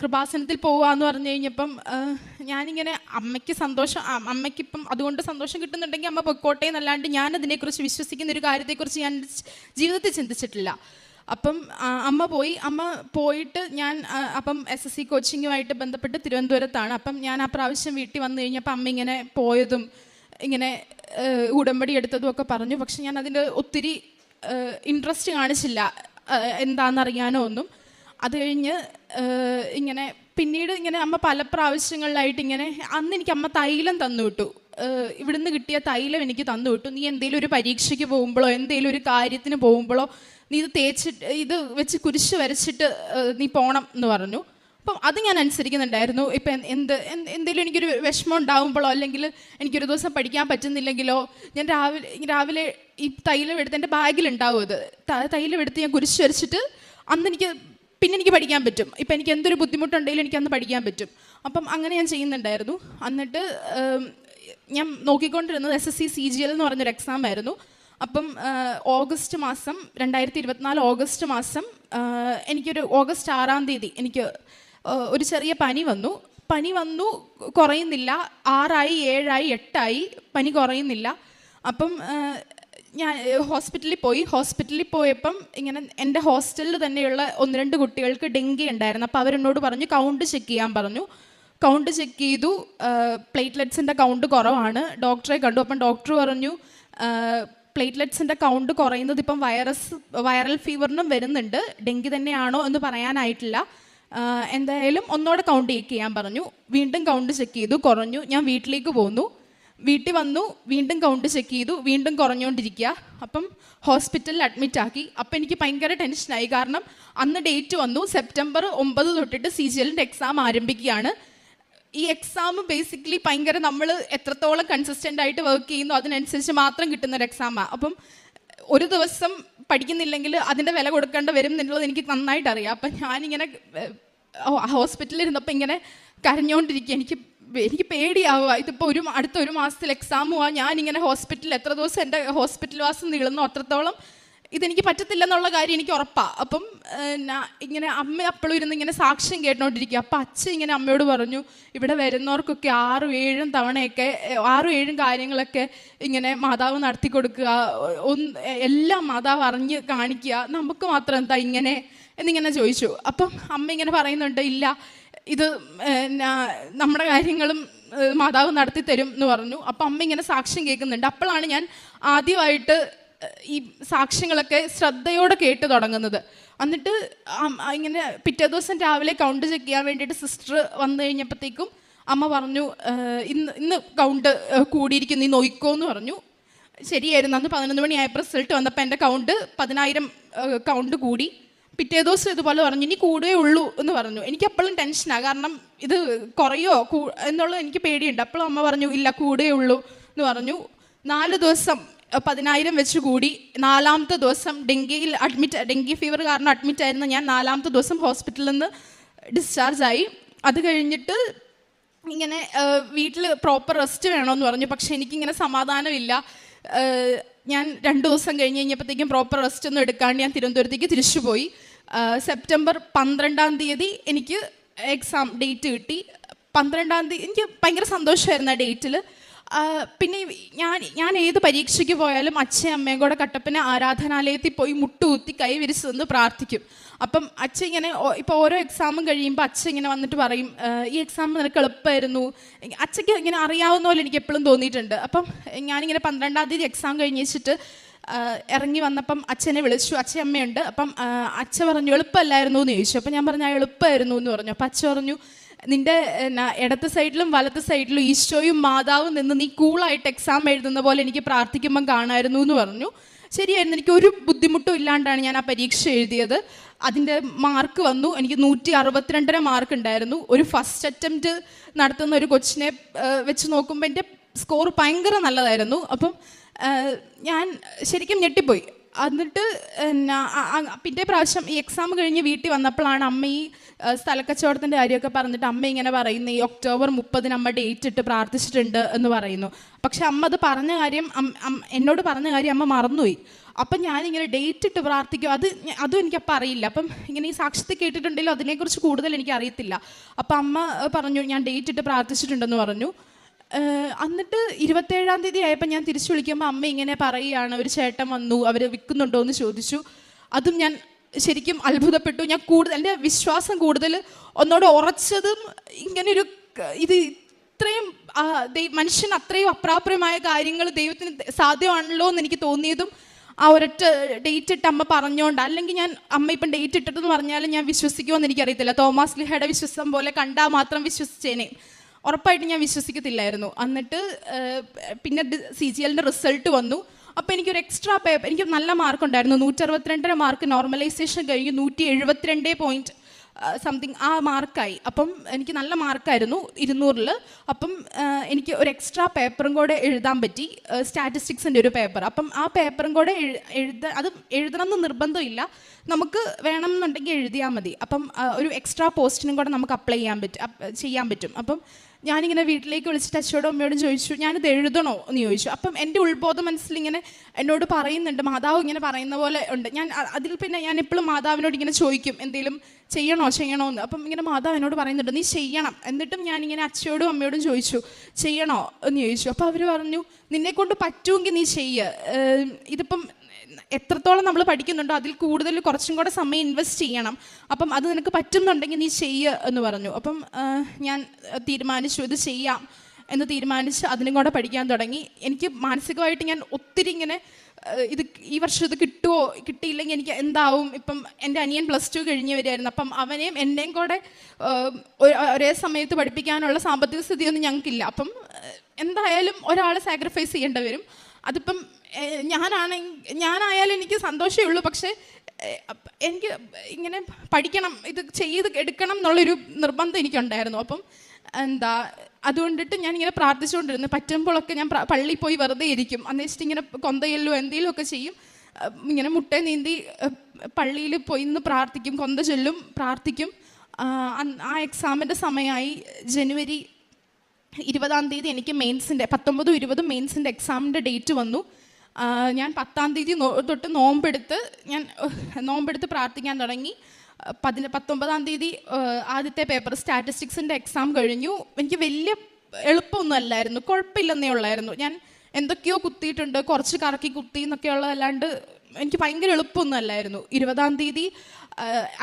കൃപാസനത്തിൽ പോവാന്ന് പറഞ്ഞു കഴിഞ്ഞപ്പം ഞാനിങ്ങനെ അമ്മയ്ക്ക് സന്തോഷം, അമ്മയ്ക്കിപ്പം അതുകൊണ്ട് സന്തോഷം കിട്ടുന്നുണ്ടെങ്കിൽ അമ്മ പൊക്കോട്ടെ എന്നല്ലാണ്ട് ഞാൻ അതിനെക്കുറിച്ച് വിശ്വസിക്കുന്ന ഒരു കാര്യത്തെക്കുറിച്ച് ഞാൻ ജീവിതത്തിൽ ചിന്തിച്ചിട്ടില്ല. അപ്പം അമ്മ പോയിട്ട് ഞാൻ അപ്പം SSC കോച്ചിങ്ങുമായിട്ട് ബന്ധപ്പെട്ട് തിരുവനന്തപുരത്താണ്. അപ്പം ഞാൻ ആ പ്രാവശ്യം വീട്ടിൽ വന്നു കഴിഞ്ഞപ്പോൾ അമ്മ ഇങ്ങനെ പോയതും ഇങ്ങനെ ഉടമ്പടി എടുത്തതും ഒക്കെ പറഞ്ഞു. പക്ഷെ ഞാൻ അതിൻ്റെ ഒത്തിരി ഇൻട്രസ്റ്റ് കാണിച്ചില്ല, എന്താണെന്നറിയാനോ ഒന്നും. അത് കഴിഞ്ഞ് പിന്നീട് ഇങ്ങനെ അമ്മ പല പ്രാവശ്യങ്ങളിലായിട്ട് ഇങ്ങനെ, അന്ന് എനിക്ക് അമ്മ തൈലം തന്നു വിട്ടു. ഇവിടുന്ന് കിട്ടിയ തൈലം എനിക്ക് തന്നു വിട്ടു. നീ എന്തെങ്കിലും ഒരു പരീക്ഷയ്ക്ക് പോകുമ്പോഴോ എന്തെങ്കിലും ഒരു കാര്യത്തിന് പോകുമ്പോഴോ നീ ഇത് തേച്ചിട്ട് ഇത് വെച്ച് കുരിശ് വരച്ചിട്ട് നീ പോകണം എന്ന് പറഞ്ഞു. അപ്പം അത് ഞാൻ അനുസരിക്കുന്നുണ്ടായിരുന്നു. ഇപ്പം എന്തെങ്കിലും എനിക്കൊരു വിഷമം ഉണ്ടാകുമ്പോഴോ അല്ലെങ്കിൽ എനിക്കൊരു ദിവസം പഠിക്കാൻ പറ്റുന്നില്ലെങ്കിലോ ഞാൻ രാവിലെ ഈ തൈലം എടുത്ത് എൻ്റെ ബാഗിലുണ്ടാവും. അത് തൈലം എടുത്ത് ഞാൻ കുരിശ് വരച്ചിട്ട് അന്ന് എനിക്ക് പഠിക്കാൻ പറ്റും. ഇപ്പം എനിക്ക് എന്തൊരു ബുദ്ധിമുട്ടുണ്ടെങ്കിലും എനിക്ക് അന്ന് പഠിക്കാൻ പറ്റും. അപ്പം അങ്ങനെ ഞാൻ ചെയ്യുന്നുണ്ടായിരുന്നു. എന്നിട്ട് ഞാൻ നോക്കിക്കൊണ്ടിരുന്നത് SSC CGL എന്ന് പറഞ്ഞൊരു എക്സാം ആയിരുന്നു. അപ്പം ഓഗസ്റ്റ് മാസം 2024 ഓഗസ്റ്റ് മാസം എനിക്കൊരു ഓഗസ്റ്റ് 6-ാം തീയതി എനിക്ക് ഒരു ചെറിയ പനി വന്നു കുറയുന്നില്ല. 6ആയി 7ആയി 8ആയി പനി കുറയുന്നില്ല. അപ്പം ഞാൻ ഹോസ്പിറ്റലിൽ പോയപ്പം ഇങ്ങനെ എൻ്റെ ഹോസ്റ്റലിൽ തന്നെയുള്ള 1-2 കുട്ടികൾക്ക് ഡെങ്കി ഉണ്ടായിരുന്നു. അപ്പോൾ അവരെന്നോട് പറഞ്ഞു കൗണ്ട് ചെക്ക് ചെയ്യാൻ പറഞ്ഞു. കൗണ്ട് ചെക്ക് ചെയ്തു. പ്ലേറ്റ്ലെറ്റ്സിൻ്റെ കൗണ്ട് കുറവാണ്. ഡോക്ടറെ കണ്ടു. അപ്പം ഡോക്ടർ പറഞ്ഞു പ്ലേറ്റ്ലെറ്റ്സിൻ്റെ കൗണ്ട് കുറയുന്നത് ഇപ്പം വൈറൽ ഫീവറിനും വരുന്നുണ്ട്, ഡെങ്കി തന്നെയാണോ എന്ന് പറയാനായിട്ടില്ല. എന്തായാലും ഒന്നോടെ കൗണ്ട് ചെക്ക് ചെയ്യാൻ പറഞ്ഞു. വീണ്ടും കൗണ്ട് ചെക്ക് ചെയ്തു, കുറഞ്ഞു. ഞാൻ വീട്ടിലേക്ക് പോന്നു. വീട്ടിൽ വന്നു, വീണ്ടും കൗണ്ട് ചെക്ക് ചെയ്തു, വീണ്ടും കുറഞ്ഞുകൊണ്ടിരിക്കുക. അപ്പം ഹോസ്പിറ്റലിൽ അഡ്മിറ്റ് ആക്കി. അപ്പം എനിക്ക് ഭയങ്കര ടെൻഷനായി. കാരണം അന്ന് ഡേറ്റ് വന്നു, സെപ്റ്റംബർ 9 തൊട്ടിട്ട് CGLൻ്റെ എക്സാം ആരംഭിക്കുകയാണ്. ഈ എക്സാം ബേസിക്കലി ഭയങ്കര നമ്മൾ എത്രത്തോളം കൺസിസ്റ്റൻ്റ് ആയിട്ട് വർക്ക് ചെയ്യുന്നു അതിനനുസരിച്ച് മാത്രം കിട്ടുന്നൊരു എക്സാമാണ്. അപ്പം ഒരു ദിവസം പഠിക്കുന്നില്ലെങ്കിൽ അതിൻ്റെ വില കൊടുക്കേണ്ട വരും എന്നുള്ളത് എനിക്ക് നന്നായിട്ട് അറിയാം. അപ്പം ഞാനിങ്ങനെ ഹോസ്പിറ്റലിൽ ഇരുന്നപ്പോൾ ഇങ്ങനെ കരഞ്ഞുകൊണ്ടിരിക്കുക. എനിക്ക് പേടിയാവുക. ഇതിപ്പോൾ അടുത്ത ഒരു മാസത്തിൽ എക്സാം പോവാ. ഞാനിങ്ങനെ ഹോസ്പിറ്റലിൽ എത്ര ദിവസം എൻ്റെ ഹോസ്പിറ്റൽ വാസം നീളുന്നു അത്രത്തോളം ഇതെനിക്ക് പറ്റത്തില്ലെന്നുള്ള കാര്യം എനിക്ക് ഉറപ്പാണ്. അപ്പം ഇങ്ങനെ അമ്മ അപ്പോഴും ഇരുന്ന് ഇങ്ങനെ സാക്ഷ്യം കേട്ടോണ്ടിരിക്കുക. അപ്പം അച്ഛൻ ഇങ്ങനെ അമ്മയോട് പറഞ്ഞു ഇവിടെ വരുന്നവർക്കൊക്കെ 6-7 തവണയൊക്കെ 6-7 കാര്യങ്ങളൊക്കെ ഇങ്ങനെ മാതാവ് നടത്തി കൊടുക്കുക, എല്ലാം മാതാവ് അറിഞ്ഞ് കാണിക്കുക, നമുക്ക് മാത്രം എന്താ ഇങ്ങനെ എന്നിങ്ങനെ ചോദിച്ചു. അപ്പം അമ്മ ഇങ്ങനെ പറയുന്നുണ്ട് ഇല്ല ഇത് നമ്മുടെ കാര്യങ്ങളും മാതാവ് നടത്തി തരും എന്ന് പറഞ്ഞു. അപ്പം അമ്മ ഇങ്ങനെ സാക്ഷ്യം കേൾക്കുന്നുണ്ട്. അപ്പോഴാണ് ഞാൻ ആദ്യമായിട്ട് ഈ സാക്ഷ്യങ്ങളൊക്കെ ശ്രദ്ധയോടെ കേട്ട് തുടങ്ങുന്നത്. എന്നിട്ട് ഇങ്ങനെ പിറ്റേ ദിവസം രാവിലെ കൗണ്ട് ചെക്ക് ചെയ്യാൻ വേണ്ടിയിട്ട് സിസ്റ്റർ വന്നു കഴിഞ്ഞപ്പോഴത്തേക്കും അമ്മ പറഞ്ഞു ഇന്ന് കൗണ്ട് കൂടിയിരിക്കും, നീ നോക്കിക്കോ എന്ന് പറഞ്ഞു. ശരിയായിരുന്നു. അന്ന് 11 മണിയായപ്പോൾ റിസൾട്ട് വന്നപ്പോൾ എൻ്റെ കൗണ്ട് 10,000 കൗണ്ട് കൂടി. പിറ്റേ ദിവസം ഇതുപോലെ പറഞ്ഞു ഇനി കൂടുകയേ ഉള്ളൂ എന്ന് പറഞ്ഞു. എനിക്ക് അപ്പോഴും ടെൻഷനാണ്. കാരണം ഇത് കുറയോ എന്നുള്ളത് എനിക്ക് പേടിയുണ്ട്. അപ്പോഴും അമ്മ പറഞ്ഞു ഇല്ല കൂടുകയേ ഉള്ളൂ എന്ന് പറഞ്ഞു. 4 ദിവസം 10,000 വെച്ച് കൂടി. 4ാമത്തെ ദിവസം ഡെങ്കി ഫീവർ കാരണം അഡ്മിറ്റ് ആയിരുന്നു ഞാൻ. 4ാമത്തെ ദിവസം ഹോസ്പിറ്റലിൽ നിന്ന് ഡിസ്ചാർജായി. അത് കഴിഞ്ഞിട്ട് ഇങ്ങനെ വീട്ടിൽ പ്രോപ്പർ റെസ്റ്റ് വേണമെന്ന് പറഞ്ഞു. പക്ഷെ എനിക്കിങ്ങനെ സമാധാനമില്ല. ഞാൻ 2 ദിവസം കഴിഞ്ഞപ്പോഴത്തേക്കും പ്രോപ്പർ റെസ്റ്റ് ഒന്നും എടുക്കാണ്ട് ഞാൻ തിരുവനന്തപുരത്തേക്ക് തിരിച്ചു പോയി. സെപ്റ്റംബർ 12-ാം തീയതി എനിക്ക് എക്സാം ഡേറ്റ് കിട്ടി. 12-ാം തീയതി എനിക്ക് ഭയങ്കര സന്തോഷമായിരുന്നു ആ ഡേറ്റിൽ. പിന്നെ ഞാൻ ഏത് പരീക്ഷയ്ക്ക് പോയാലും അച്ഛയും അമ്മയും കൂടെ കട്ടപ്പന ആരാധനാലയത്തിൽ പോയി മുട്ടുകുത്തി കൈ വിരിച്ച് നിന്ന് പ്രാർത്ഥിക്കും. അപ്പം അച്ഛൻ ഇങ്ങനെ ഇപ്പോൾ ഓരോ എക്സാമും കഴിയുമ്പോൾ അച്ഛൻ ഇങ്ങനെ വന്നിട്ട് പറയും ഈ എക്സാം നിനക്ക് എളുപ്പമായിരുന്നു. അച്ഛയ്ക്ക് ഇങ്ങനെ അറിയാവുന്ന പോലെ എനിക്ക് എപ്പോഴും തോന്നിയിട്ടുണ്ട്. അപ്പം ഞാനിങ്ങനെ 12-ാം തീയതി എക്സാം കഴിഞ്ഞ് വെച്ചിട്ട് ഇറങ്ങി വന്നപ്പം അച്ഛനെ വിളിച്ചു. അച്ഛൻ അമ്മയുണ്ട്. അപ്പം അച്ഛൻ പറഞ്ഞു എളുപ്പമല്ലായിരുന്നു എന്ന് ചോദിച്ചു. അപ്പം ഞാൻ പറഞ്ഞു എളുപ്പമായിരുന്നു എന്ന് പറഞ്ഞു. അപ്പം അച്ഛൻ പറഞ്ഞു നിൻ്റെ ഇടത്ത് സൈഡിലും വലത്ത് സൈഡിലും ഈശോയും മാതാവും നിന്ന് നീ കൂളായിട്ട് എക്സാം എഴുതുന്ന പോലെ എനിക്ക് പ്രാർത്ഥിക്കുമ്പം കാണാമായിരുന്നു എന്ന് പറഞ്ഞു. ശരിയായിരുന്നു. എനിക്ക് ഒരു ബുദ്ധിമുട്ടും ഇല്ലാണ്ടാണ് ഞാൻ ആ പരീക്ഷ എഴുതിയത്. അതിൻ്റെ മാർക്ക് വന്നു. എനിക്ക് 162 മാർക്ക് ഉണ്ടായിരുന്നു. ഒരു ഫസ്റ്റ് അറ്റംപ്റ്റ് നടത്തുന്ന ഒരു കൊച്ചിനെ വെച്ച് നോക്കുമ്പോൾ എൻ്റെ സ്കോർ ഭയങ്കര നല്ലതായിരുന്നു. അപ്പം ഞാൻ ശരിക്കും ഞെട്ടിപ്പോയി. എന്നിട്ട് പിറ്റേ പ്രാവശ്യം ഈ എക്സാം കഴിഞ്ഞ് വീട്ടിൽ വന്നപ്പോഴാണ് അമ്മ ഈ സ്ഥലക്കച്ചവടത്തിൻ്റെ കാര്യമൊക്കെ പറഞ്ഞിട്ട് അമ്മ ഇങ്ങനെ പറയുന്നു ഈ ഒക്ടോബർ 30 അമ്മ ഡേറ്റ് ഇട്ട് പ്രാർത്ഥിച്ചിട്ടുണ്ട് എന്ന് പറയുന്നു. പക്ഷെ അമ്മ അത് പറഞ്ഞ കാര്യം എന്നോട് പറഞ്ഞ കാര്യം അമ്മ മറന്നുപോയി. അപ്പം ഞാനിങ്ങനെ ഡേറ്റ് ഇട്ട് പ്രാർത്ഥിക്കും അതും എനിക്കപ്പം അറിയില്ല. അപ്പം ഇങ്ങനെ ഈ സാക്ഷ്യത്തിൽ കേട്ടിട്ടുണ്ടെങ്കിലും അതിനെക്കുറിച്ച് കൂടുതൽ എനിക്ക് അറിയത്തില്ല. അപ്പം അമ്മ പറഞ്ഞു ഞാൻ ഡേറ്റ് ഇട്ട് പ്രാർത്ഥിച്ചിട്ടുണ്ടെന്ന് പറഞ്ഞു. എന്നിട്ട് 27-ാം തീയതി ആയപ്പോൾ ഞാൻ തിരിച്ചു വിളിക്കുമ്പോൾ അമ്മ ഇങ്ങനെ പറയുകയാണ് ഒരു ചേട്ടൻ വന്നു, അവർ വിൽക്കുന്നുണ്ടോ എന്ന് ചോദിച്ചു. അതും ഞാൻ ശരിക്കും അത്ഭുതപ്പെട്ടു. ഞാൻ എൻ്റെ വിശ്വാസം കൂടുതൽ ഒന്നോട് ഉറച്ചതും ഇങ്ങനെയൊരു ഇത് ഇത്രയും മനുഷ്യൻ അത്രയും അപ്രാപ്യമായ കാര്യങ്ങൾ ദൈവത്തിന് സാധ്യമാണല്ലോ എന്ന് എനിക്ക് തോന്നിയതും ആ ഒരൊറ്റ ഡേറ്റ് ഇട്ട് അമ്മ പറഞ്ഞുകൊണ്ട്. അല്ലെങ്കിൽ ഞാൻ അമ്മ ഇപ്പം ഡേറ്റ് ഇട്ടിട്ടെന്ന് പറഞ്ഞാലും ഞാൻ വിശ്വസിക്കുമെന്ന് എനിക്കറിയത്തില്ല. തോമാസ് ലീഹയുടെ വിശ്വാസം പോലെ കണ്ടാൽ മാത്രം വിശ്വസിച്ചേനെ. ഉറപ്പായിട്ട് ഞാൻ വിശ്വസിക്കത്തില്ലായിരുന്നു. എന്നിട്ട് പിന്നെ CGL റിസൾട്ട് വന്നു. അപ്പോൾ എനിക്കൊരു എക്സ്ട്രാ പേപ്പർ, എനിക്ക് നല്ല മാർക്കുണ്ടായിരുന്നു, 162 മാർക്ക് നോർമലൈസേഷൻ കഴിഞ്ഞ് 172 സംതിങ് ആ മാർക്കായി. അപ്പം എനിക്ക് നല്ല മാർക്കായിരുന്നു 200-ൽ. അപ്പം എനിക്ക് ഒരു എക്സ്ട്രാ പേപ്പറും കൂടെ എഴുതാൻ പറ്റി, സ്റ്റാറ്റിസ്റ്റിക്സിൻ്റെ ഒരു പേപ്പർ. അപ്പം ആ പേപ്പറും കൂടെ അത് എഴുതണം എന്ന് നിർബന്ധമില്ല, നമുക്ക് വേണം എന്നുണ്ടെങ്കിൽ എഴുതിയാൽ മതി. അപ്പം ഒരു എക്സ്ട്രാ പോസ്റ്റിനും കൂടെ നമുക്ക് അപ്ലൈ ചെയ്യാൻ പറ്റും. അപ്പം ഞാനിങ്ങനെ വീട്ടിലേക്ക് വിളിച്ചിട്ട് അച്ഛനോടും അമ്മയോടും ചോദിച്ചു, ഞാനിത് എഴുതണോ എന്ന് ചോദിച്ചു. അപ്പം എൻ്റെ ഉൾബോധ മനസ്സിലിങ്ങനെ എന്നോട് പറയുന്നുണ്ട്, മാതാവ് ഇങ്ങനെ പറയുന്ന പോലെ ഉണ്ട്. പിന്നെ ഞാൻ എപ്പോഴും മാതാവിനോട് ഇങ്ങനെ ചോദിക്കും എന്തെങ്കിലും ചെയ്യണോ എന്ന്. അപ്പം ഇങ്ങനെ മാതാവ് എന്നോട് പറയുന്നുണ്ട് നീ ചെയ്യണം. എന്നിട്ടും ഞാനിങ്ങനെ അച്ഛയോടും അമ്മയോടും ചോദിച്ചു ചെയ്യണോ എന്ന് ചോദിച്ചു. അപ്പോൾ അവർ പറഞ്ഞു നിന്നെക്കൊണ്ട് പറ്റുമെങ്കിൽ നീ ഇതിപ്പം എത്രത്തോളം നമ്മൾ പഠിക്കുന്നുണ്ടോ അതിൽ കൂടുതൽ കുറച്ചും കൂടെ സമയം ഇൻവെസ്റ്റ് ചെയ്യണം, അപ്പം അത് നിനക്ക് പറ്റുന്നുണ്ടെങ്കിൽ നീ എന്ന് പറഞ്ഞു. അപ്പം ഞാൻ തീരുമാനിച്ചു ഇത് ചെയ്യാം എന്ന് തീരുമാനിച്ച് അതിനും കൂടെ പഠിക്കാൻ തുടങ്ങി. എനിക്ക് മാനസികമായിട്ട് ഞാൻ ഒത്തിരി ഇങ്ങനെ ഈ വർഷം ഇത് കിട്ടുമോ കിട്ടിയില്ലെങ്കിൽ എനിക്ക് എന്താവും. ഇപ്പം എൻ്റെ അനിയൻ +2 കഴിഞ്ഞ് വരികയായിരുന്നു. അപ്പം അവനെയും എന്നെയും കൂടെ ഒരേ സമയത്ത് പഠിപ്പിക്കാനുള്ള സാമ്പത്തിക സ്ഥിതിയൊന്നും ഞങ്ങൾക്കില്ല. അപ്പം എന്തായാലും ഒരാൾ സാക്രിഫൈസ് ചെയ്യേണ്ടി വരും. അതിപ്പം ഞാനായാലും എനിക്ക് സന്തോഷമേ ഉള്ളൂ. പക്ഷേ എനിക്ക് ഇങ്ങനെ പഠിക്കണം, ഇത് ചെയ്ത് എടുക്കണം എന്നുള്ളൊരു നിർബന്ധം എനിക്കുണ്ടായിരുന്നു. അപ്പം അതുകൊണ്ടിട്ട് ഞാനിങ്ങനെ പ്രാർത്ഥിച്ചുകൊണ്ടിരുന്നു. പറ്റുമ്പോഴൊക്കെ ഞാൻ പള്ളിയിൽ പോയി വെറുതെ ഇരിക്കും. അന്നേച്ചിട്ട് ഇങ്ങനെ കൊന്തയല്ലോ എന്തെങ്കിലും ഒക്കെ ചെയ്യും. ഇങ്ങനെ മുട്ട നീന്തി പള്ളിയിൽ പോയി നിന്ന് പ്രാർത്ഥിക്കും, കൊന്ത ചൊല്ലും, പ്രാർത്ഥിക്കും. ആ എക്സാമിൻ്റെ സമയമായി. ജനുവരി 20-ാം തീയതി എനിക്ക് മെയിൻസിൻ്റെ 19, 20 മെയിൻസിൻ്റെ എക്സാമിൻ്റെ ഡേറ്റ് വന്നു. ഞാൻ 10-ാം തീയതി തൊട്ട് നോമ്പെടുത്ത് പ്രാർത്ഥിക്കാൻ തുടങ്ങി. 19-ാം തീയതി ആദ്യത്തെ പേപ്പർ സ്റ്റാറ്റിസ്റ്റിക്സിൻ്റെ എക്സാം കഴിഞ്ഞു. എനിക്ക് വലിയ എളുപ്പമൊന്നും അല്ലായിരുന്നു, കുഴപ്പമില്ലെന്നേ ഉള്ളായിരുന്നു. ഞാൻ എന്തൊക്കെയോ കുത്തിയിട്ടുണ്ട്, കുറച്ച് കറക്കി കുത്തി എന്നൊക്കെയുള്ളതല്ലാണ്ട് എനിക്ക് ഭയങ്കര എളുപ്പമൊന്നും അല്ലായിരുന്നു. 20-ാം തീയതി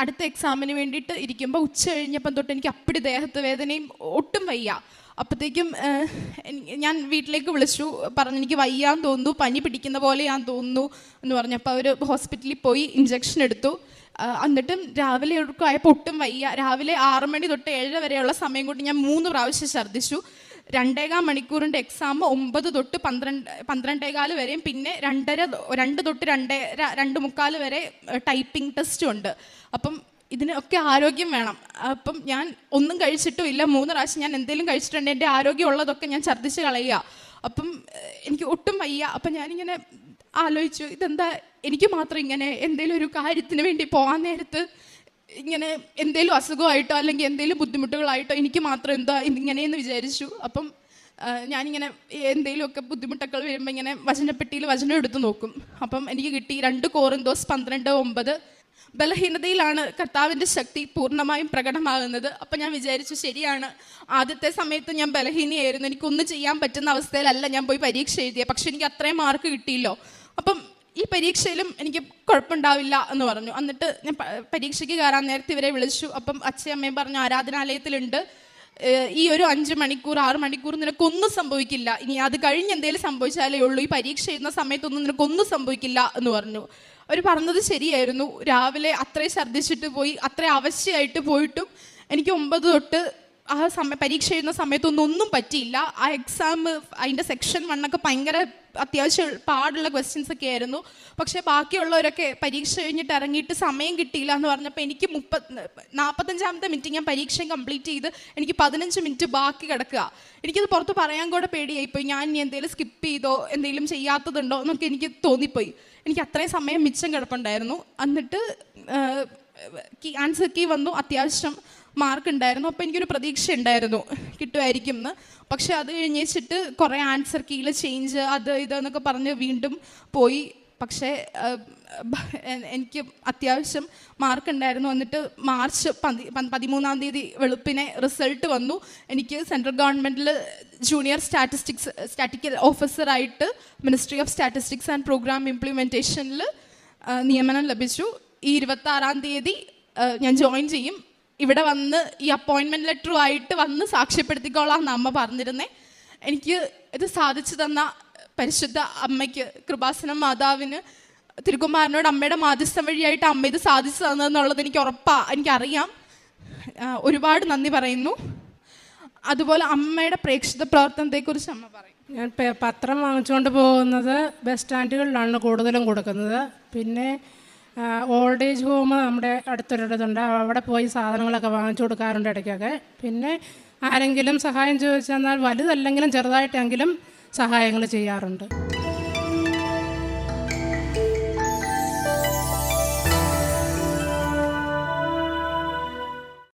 അടുത്ത എക്സാമിന് വേണ്ടിയിട്ട് ഇരിക്കുമ്പോൾ ഉച്ച കഴിഞ്ഞപ്പം തൊട്ട് എനിക്ക് അപ്പടി ദേഹത്ത് വേദനയും ഒട്ടും വയ്യ. അപ്പോഴത്തേക്കും ഞാൻ വീട്ടിലേക്ക് വിളിച്ചു, പറഞ്ഞു എനിക്ക് വയ്യാന്ന് തോന്നുന്നു, പനി പിടിക്കുന്ന പോലെയാന്ന് തോന്നുന്നു എന്ന് പറഞ്ഞു. അപ്പോൾ അവർ ഹോസ്പിറ്റലിൽ പോയി ഇഞ്ചക്ഷൻ എടുത്തു. എന്നിട്ടും രാവിലെ ആയപ്പോൾ ഒട്ടും വയ്യ. രാവിലെ 6 മണി തൊട്ട് 7 വരെയുള്ള സമയം കൊണ്ട് ഞാൻ 3 പ്രാവശ്യം ഛർദ്ദിച്ചു. 2.25 മണിക്കൂറിൻ്റെ എക്സാം 9 തൊട്ട് 12 വരെയും പിന്നെ 2 തൊട്ട് 2:45 വരെ ടൈപ്പിംഗ് ടെസ്റ്റും ഉണ്ട്. അപ്പം ഇതിനൊക്കെ ആരോഗ്യം വേണം. അപ്പം ഞാൻ ഒന്നും കഴിച്ചിട്ടും ഇല്ല. 3 പ്രാവശ്യം ഞാൻ എന്തെങ്കിലും കഴിച്ചിട്ടുണ്ട്. എൻ്റെ ആരോഗ്യം ഉള്ളതൊക്കെ ഞാൻ ഛർദ്ദിച്ച് കളയുക. അപ്പം എനിക്ക് ഒട്ടും വയ്യ. അപ്പം ഞാനിങ്ങനെ ആലോചിച്ചു, ഇതെന്താ എനിക്ക് മാത്രം ഇങ്ങനെ എന്തെങ്കിലും ഒരു കാര്യത്തിന് വേണ്ടി പോകാൻ നേരത്ത് ഇങ്ങനെ എന്തെങ്കിലും അസുഖമായിട്ടോ അല്ലെങ്കിൽ എന്തെങ്കിലും ബുദ്ധിമുട്ടുകളായിട്ടോ എനിക്ക് മാത്രം എന്താ ഇങ്ങനെയെന്ന് വിചാരിച്ചു. അപ്പം ഞാനിങ്ങനെ എന്തെങ്കിലുമൊക്കെ ബുദ്ധിമുട്ടൊക്കെ വരുമ്പോൾ ഇങ്ങനെ വചനപ്പെട്ടിയിൽ വചനം എടുത്ത് നോക്കും. അപ്പം എനിക്ക് കിട്ടി 2 കൊറിന്തോസ് 12:9. ബലഹീനതയിലാണ് കർത്താവിൻ്റെ ശക്തി പൂർണ്ണമായും പ്രകടമാകുന്നത്. അപ്പം ഞാൻ വിചാരിച്ചു ശരിയാണ്, ആദ്യത്തെ സമയത്ത് ഞാൻ ബലഹീനയായിരുന്നു, എനിക്കൊന്നും ചെയ്യാൻ പറ്റുന്ന അവസ്ഥയിലല്ല ഞാൻ പോയി പരീക്ഷ എഴുതിയത്. പക്ഷെ എനിക്ക് അത്രയും മാർക്ക് കിട്ടിയില്ലോ, അപ്പം ഈ പരീക്ഷയിലും എനിക്ക് കുഴപ്പമുണ്ടാവില്ല എന്ന് പറഞ്ഞു. എന്നിട്ട് ഞാൻ പരീക്ഷയ്ക്ക് കയറാൻ നേരത്തെ ഇവരെ വിളിച്ചു. അപ്പം അച്ഛയും അമ്മയും പറഞ്ഞു ആരാധനാലയത്തിലുണ്ട്, ഈ ഒരു 5 മണിക്കൂർ 6 മണിക്കൂർ നിനക്കൊന്നും സംഭവിക്കില്ല, ഇനി അത് കഴിഞ്ഞ് എന്തെങ്കിലും സംഭവിച്ചാലേ ഉള്ളൂ, ഈ പരീക്ഷ എഴുതുന്ന സമയത്തൊന്നും നിനക്കൊന്നും സംഭവിക്കില്ല എന്ന് പറഞ്ഞു. അവർ പറഞ്ഞത് ശരിയായിരുന്നു. രാവിലെ അത്രയും ഛർദ്ദിച്ചിട്ട് പോയി, അത്രയും അവശ്യമായിട്ട് പോയിട്ടും എനിക്ക് 9 തൊട്ട് ആ പരീക്ഷ എഴുതുന്ന സമയത്തൊന്നും പറ്റിയില്ല. ആ എക്സാം അതിൻ്റെ സെക്ഷൻ 1 ഭയങ്കര അത്യാവശ്യം പാടുള്ള ക്വസ്റ്റ്യൻസ് ഒക്കെ ആയിരുന്നു. പക്ഷേ ബാക്കിയുള്ളവരൊക്കെ പരീക്ഷ കഴിഞ്ഞിട്ട് ഇറങ്ങിയിട്ട് സമയം കിട്ടിയില്ല എന്ന് പറഞ്ഞപ്പോൾ എനിക്ക് 45-ാമത്തെ മിനിറ്റ് ഞാൻ പരീക്ഷയും കംപ്ലീറ്റ് ചെയ്ത് എനിക്ക് 15 മിനിറ്റ് ബാക്കി കിടക്കുക. എനിക്കത് പുറത്ത് പറയാൻ കൂടെ പേടിയായിപ്പോയി. ഞാൻ ഇനി എന്തെങ്കിലും സ്കിപ്പ് ചെയ്തോ എന്തെങ്കിലും ചെയ്യാത്തതുണ്ടോ എന്നൊക്കെ എനിക്ക് തോന്നിപ്പോയി. എനിക്ക് അത്രയും സമയം മിച്ചം കിടപ്പുണ്ടായിരുന്നു. എന്നിട്ട് ആൻസർ കീ വന്നു, അത്യാവശ്യം മാർക്ക് ഉണ്ടായിരുന്നു. അപ്പോൾ എനിക്കൊരു പ്രതീക്ഷ ഉണ്ടായിരുന്നു കിട്ടുമായിരിക്കും എന്ന്. പക്ഷെ അത് കഴിഞ്ഞിട്ട് കുറേ ആൻസർ കീയിൽ ചേഞ്ച് അത് ഇതെന്നൊക്കെ പറഞ്ഞ് വീണ്ടും പോയി. പക്ഷേ എനിക്ക് അത്യാവശ്യം മാർക്ക് ഉണ്ടായിരുന്നു. എന്നിട്ട് മാർച്ച് 13-ാം തീയതി വെളുപ്പിനെ റിസൾട്ട് വന്നു. എനിക്ക് സെൻട്രൽ ഗവൺമെൻറ്റിൽ ജൂനിയർ സ്റ്റാറ്റിക്കൽ ഓഫീസറായിട്ട് ministry of statistics and programme ഇംപ്ലിമെൻറ്റേഷനിൽ നിയമനം ലഭിച്ചു. ഈ 26-ാം തീയതി ഞാൻ ജോയിൻ ചെയ്യും. ഇവിടെ വന്ന് ഈ അപ്പോയിൻമെൻറ്റ് ലെറ്ററുമായിട്ട് വന്ന് സാക്ഷ്യപ്പെടുത്തിക്കോളാം എന്ന് അമ്മ പറഞ്ഞിരുന്നേ. എനിക്ക് ഇത് സാധിച്ചു തന്ന പരിശുദ്ധ അമ്മയ്ക്ക്, കൃപാസനം മാതാവിന്, തിരുക്കുമാരനോട് അമ്മയുടെ മാധ്യസ്ഥം വഴിയായിട്ട് അമ്മ ഇത് സാധിച്ചു തന്നതെന്നുള്ളത് എനിക്കറിയാം. ഒരുപാട് നന്ദി പറയുന്നു. അതുപോലെ അമ്മയുടെ പ്രേക്ഷിത പ്രവർത്തനത്തെക്കുറിച്ച് അമ്മ പറയും. ഞാൻ പത്രം വാങ്ങിച്ചുകൊണ്ട് പോകുന്നത് ബസ് സ്റ്റാൻഡുകളിലാണ് കൂടുതലും കൊടുക്കുന്നത്. പിന്നെ ഓൾഡ് ഏജ് ഹോം നമ്മുടെ അടുത്തൊരിടത്തുണ്ട്, അവിടെ പോയി സാധനങ്ങളൊക്കെ വാങ്ങിച്ചു കൊടുക്കാറുണ്ട് ഇടയ്ക്കൊക്കെ. പിന്നെ ആരെങ്കിലും സഹായം ചോദിച്ചെന്നാൽ വലുതല്ലെങ്കിലും ചെറുതായിട്ടെങ്കിലും സഹായങ്ങൾ ചെയ്യാറുണ്ട്.